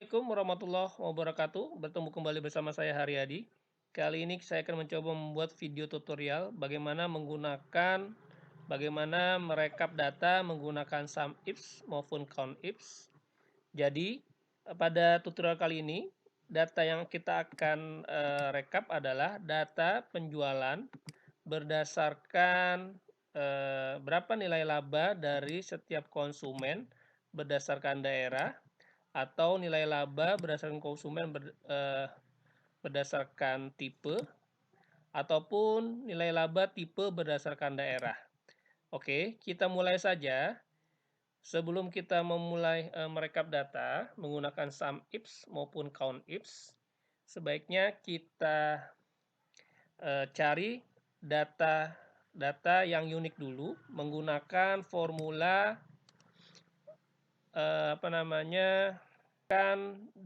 Assalamualaikum warahmatullahi wabarakatuh. Bertemu kembali bersama saya Haryadi. Kali ini saya akan mencoba membuat video tutorial bagaimana merekap data menggunakan SUMIFS maupun COUNTIFS. Jadi, pada tutorial kali ini, data yang kita akan rekap adalah data penjualan berdasarkan berapa nilai laba dari setiap konsumen berdasarkan daerah, atau nilai laba berdasarkan konsumen berdasarkan tipe, ataupun nilai laba tipe berdasarkan daerah. Oke, kita mulai saja. Sebelum kita memulai merekap data menggunakan SUMIFS maupun COUNTIFS, sebaiknya kita cari data yang unik dulu menggunakan formula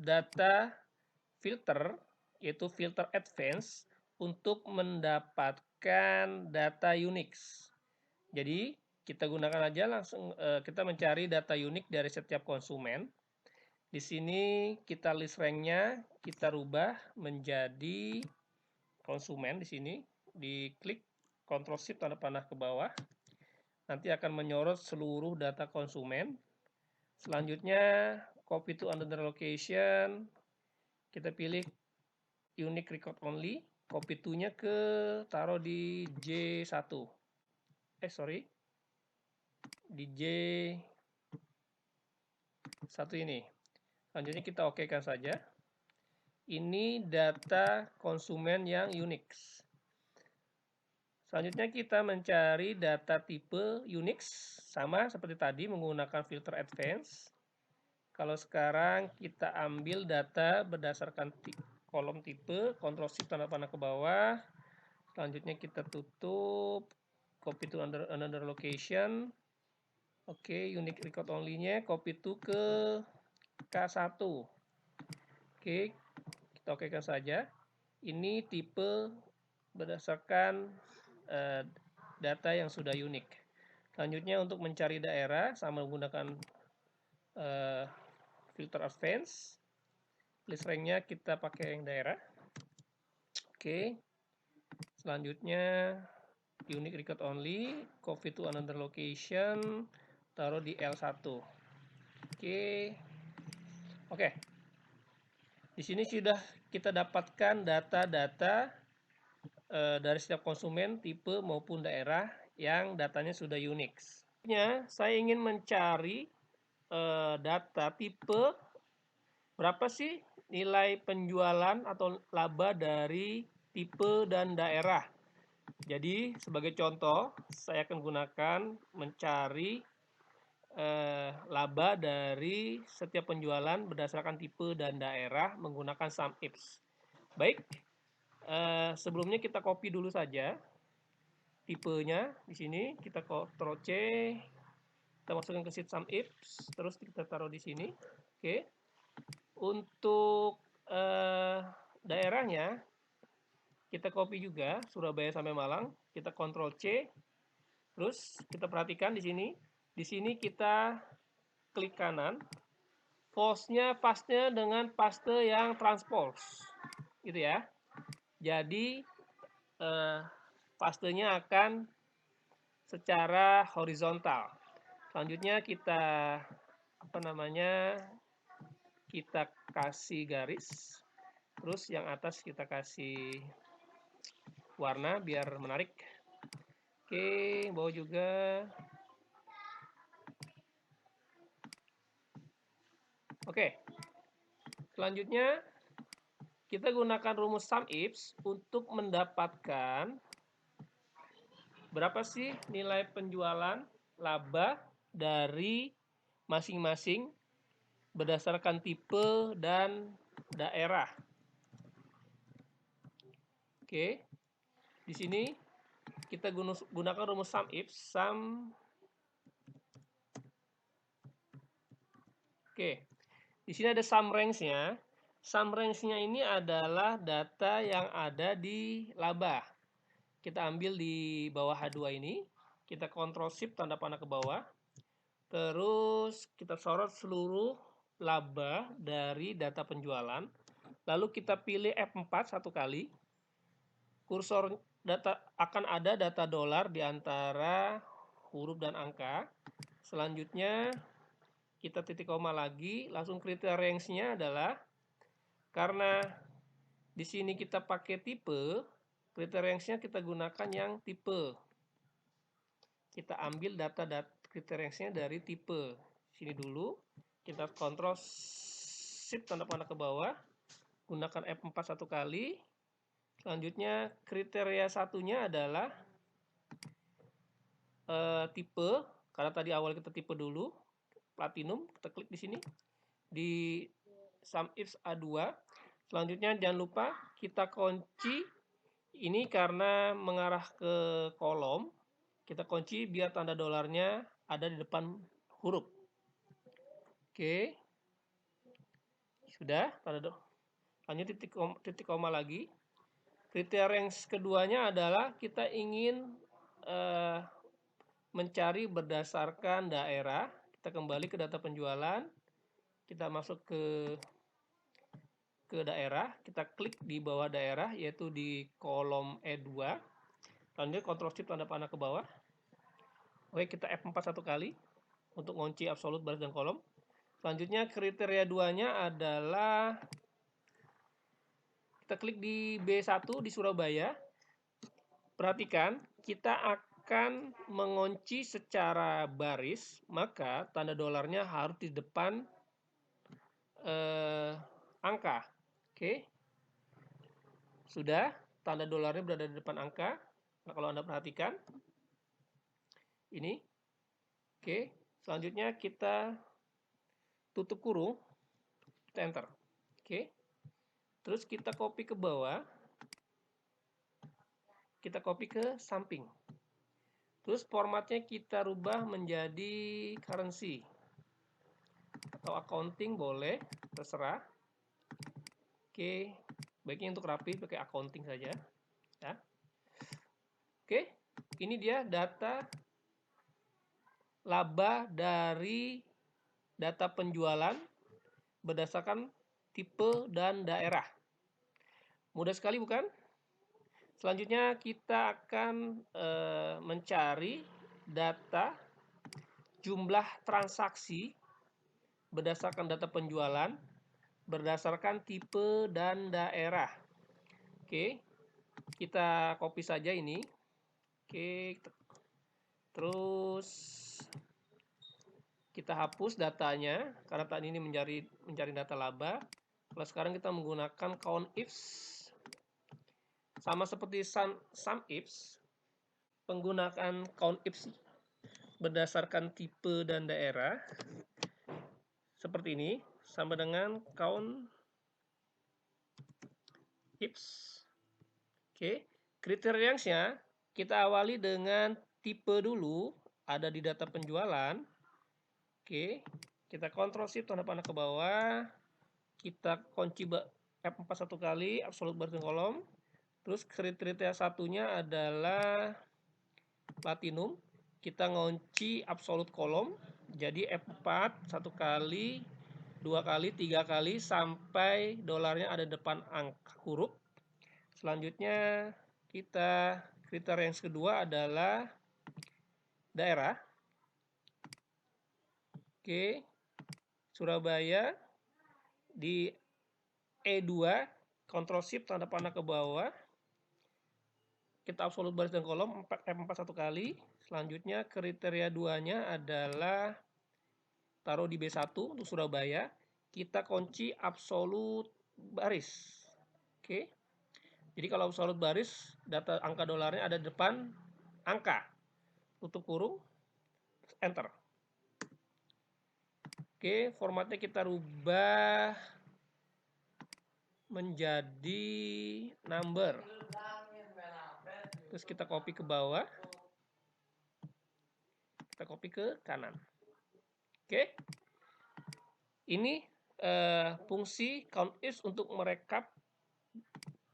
data filter, yaitu filter advance, untuk mendapatkan data Unix. Jadi kita gunakan aja langsung, kita mencari data unik dari setiap konsumen. Di sini kita list rank-nya kita rubah menjadi konsumen. Di sini diklik Ctrl Shift tanda panah ke bawah, nanti akan menyorot seluruh data konsumen. Selanjutnya copy to another location, kita pilih unique record only, copy to-nya taruh di J1. Di J1 ini. Selanjutnya kita oke-kan saja. Ini data konsumen yang Unix. Selanjutnya kita mencari data tipe Unix, sama seperti tadi menggunakan filter advance. Kalau sekarang kita ambil data berdasarkan kolom tipe, Ctrl Shift tanda panah ke bawah. Selanjutnya kita tutup, copy to another location. Oke, unique record only-nya copy to ke K1. Oke, kita okekan saja. Ini tipe berdasarkan data yang sudah unik. Selanjutnya untuk mencari daerah sama menggunakan filter advance, list rank-nya kita pakai yang daerah. Oke, selanjutnya unique record only, copy to another location, taruh di L1. Oke. Di sini sudah kita dapatkan data-data dari setiap konsumen, tipe maupun daerah yang datanya sudah Unix. Saya ingin mencari data tipe berapa sih nilai penjualan atau laba dari tipe dan daerah. Jadi sebagai contoh, saya akan gunakan mencari laba dari setiap penjualan berdasarkan tipe dan daerah menggunakan SUMIFS. Baik, sebelumnya kita copy dulu saja tipenya. Di sini kita Ctrl C, kita masukkan ke sheet SUMIFS, terus kita taruh di sini. Oke. Untuk daerahnya kita copy juga, Surabaya sampai Malang. Kita Ctrl C, terus kita perhatikan di sini. Di sini kita klik kanan, paste dengan paste yang transpose, gitu ya. Jadi pastenya akan secara horizontal. Selanjutnya kita kita kasih garis, terus yang atas kita kasih warna biar menarik. Oke, bawah juga. Oke, selanjutnya kita gunakan rumus SUMIFS untuk mendapatkan berapa sih nilai penjualan laba dari masing-masing berdasarkan tipe dan daerah. Oke, di sini kita gunakan rumus SUMIFS. Oke, di sini ada sum range-nya. Sum range-nya ini adalah data yang ada di laba. Kita ambil di bawah H2 ini, kita Ctrl Shift tanda panah ke bawah. Terus kita sorot seluruh laba dari data penjualan. Lalu kita pilih F4 satu kali. Kursor data akan ada data dolar di antara huruf dan angka. Selanjutnya kita titik koma lagi, langsung kriteria range-nya adalah karena di sini kita pakai tipe, kriteria range-nya kita gunakan yang tipe. Kita ambil data kriteria range-nya dari tipe. Sini dulu, kita kontrol shift tanda panah ke bawah, gunakan F4 satu kali. Selanjutnya kriteria satunya adalah tipe, karena tadi awal kita tipe dulu, platinum, kita klik di sini di SUMIFS A2. Selanjutnya jangan lupa kita kunci ini karena mengarah ke kolom, kita kunci biar tanda dolarnya ada di depan huruf. Oke, sudah tanda lanjut titik koma lagi. Kriteria yang keduanya adalah kita ingin mencari berdasarkan daerah. Kita kembali ke data penjualan, kita masuk ke daerah, kita klik di bawah daerah yaitu di kolom E2. Lanjut Ctrl Shift tanda panah ke bawah. Oke, kita F4 satu kali untuk ngunci absolut baris dan kolom. Selanjutnya kriteria 2-nya adalah kita klik di B1 di Surabaya. Perhatikan, kita akan mengunci secara baris, maka tanda dolarnya harus di depan angka. Oke. Sudah, tanda dolarnya berada di depan angka. Nah, kalau Anda perhatikan, ini. Oke, selanjutnya kita tutup kurung, kita enter. Oke. Terus kita copy ke bawah. Kita copy ke samping. Terus formatnya kita rubah menjadi currency. Atau accounting boleh, terserah. Oke, baiknya untuk rapi pakai accounting saja. Ya. Oke, ini dia data laba dari data penjualan berdasarkan tipe dan daerah. Mudah sekali bukan? Selanjutnya kita akan mencari data jumlah transaksi berdasarkan data penjualan berdasarkan tipe dan daerah. Oke, kita copy saja ini. Oke, terus kita hapus datanya karena tadi ini mencari data laba. Kalau sekarang kita menggunakan COUNTIFS. Sama seperti SUMIFS, penggunaan COUNTIFS berdasarkan tipe dan daerah seperti ini, sama dengan COUNTIFS. Oke, kriteria range-nya kita awali dengan tipe dulu, ada di data penjualan. Oke, kita Ctrl Shift tanda panah ke bawah, kita kunci F4 satu kali, absolut baris dan kolom. Terus kriteria satunya adalah platinum. Kita ngunci absolut kolom. Jadi F4 satu kali, 2 kali, 3 kali sampai dolarnya ada depan angka huruf. Selanjutnya kita kriteria yang kedua adalah daerah. Oke. Surabaya di E2, Ctrl Shift tanda panah ke bawah. Kita absolut baris dan kolom F4 satu kali. Selanjutnya kriteria 2-nya adalah taruh di B1 untuk Surabaya. Kita kunci absolut baris. Oke. Jadi kalau absolut baris, data angka dolarnya ada di depan angka. Tutup kurung, enter. Oke, formatnya kita rubah menjadi number. Terus kita copy ke bawah. Kita copy ke kanan. Oke. Ini fungsi COUNTIFS untuk merekap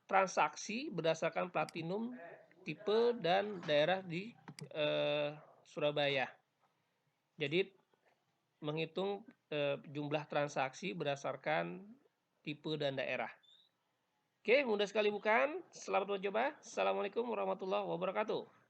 transaksi berdasarkan platinum, tipe, dan daerah di Surabaya. Jadi menghitung jumlah transaksi berdasarkan tipe dan daerah. Oke, mudah sekali bukan? Selamat mencoba. Assalamualaikum warahmatullahi wabarakatuh.